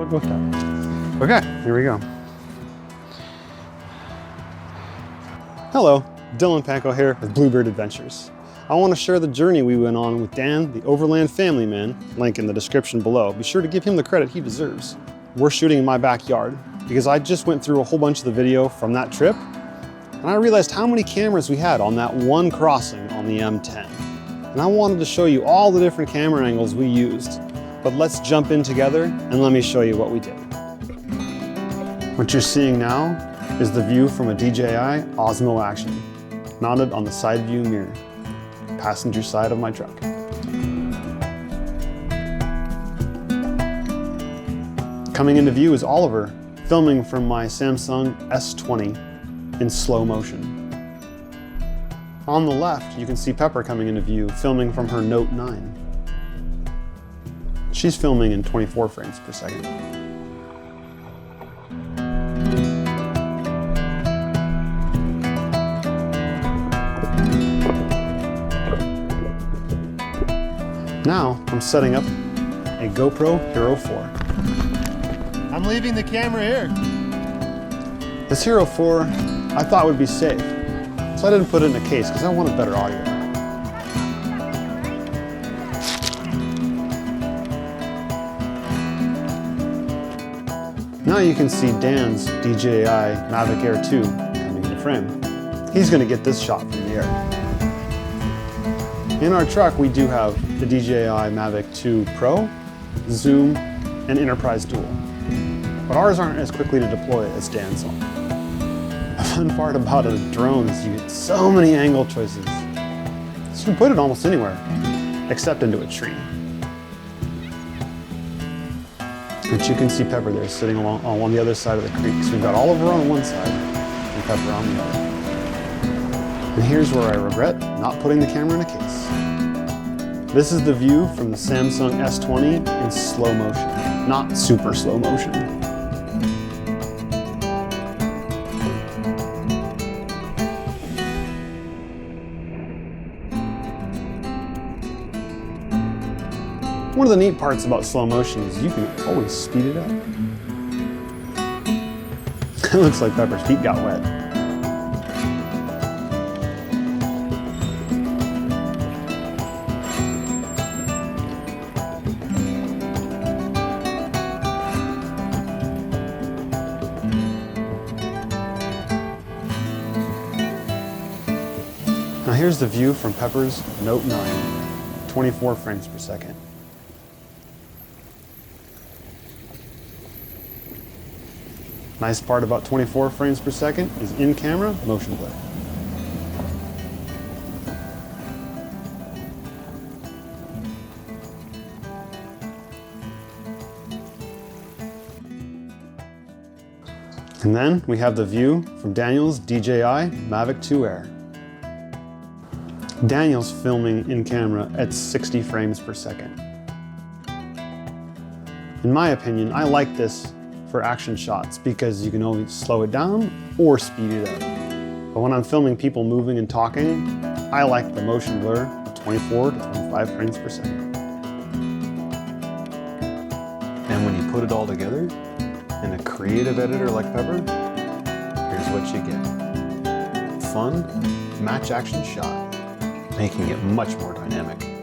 I'll go with that. Okay, here we go. Hello, Dylan Pankow here with Bluebird Adventures. I want to share the journey we went on with Dan, the Overland Family Man, link in the description below. Be sure to give him the credit he deserves. We're shooting in my backyard because I just went through a whole bunch of the video from that trip and I realized how many cameras we had on that one crossing on the M10. And I wanted to show you all the different camera angles we used. But let's jump in together and let me show you what we did. What you're seeing now is the view from a DJI Osmo Action, mounted on the side view mirror, passenger side of my truck. Coming into view is Oliver, filming from my Samsung S20 in slow motion. On the left, you can see Pepper coming into view, filming from her Note 9. She's filming in 24 frames per second. Now, I'm setting up a GoPro Hero 4. I'm leaving the camera here. This Hero 4, I thought would be safe, so I didn't put it in a case because I wanted better audio. Now you can see Dan's DJI Mavic Air 2 coming into frame. He's going to get this shot from the air. In our truck, we do have the DJI Mavic 2 Pro, Zoom, and Enterprise Dual. But ours aren't as quickly to deploy as Dan's on. The fun part about a drone is you get so many angle choices. So you can put it almost anywhere, except into a tree. But you can see Pepper there sitting on the other side of the creek. So we've got Oliver on one side and Pepper on the other. And here's where I regret not putting the camera in a case. This is the view from the Samsung S20 in slow motion, not super slow motion. One of the neat parts about slow motion is you can always speed it up. It looks like Pepper's feet got wet. Now here's the view from Pepper's Note 9, 24 frames per second. Nice part about 24 frames per second is in-camera motion blur. And then we have the view from Daniel's DJI Mavic 2 Air. Daniel's filming in camera at 60 frames per second. In my opinion, I like this for action shots because you can always slow it down or speed it up. But when I'm filming people moving and talking, I like the motion blur of 24 to 25 frames per second. And when you put it all together in a creative editor like Pepper, here's what you get. Fun, match action shot, making it much more dynamic.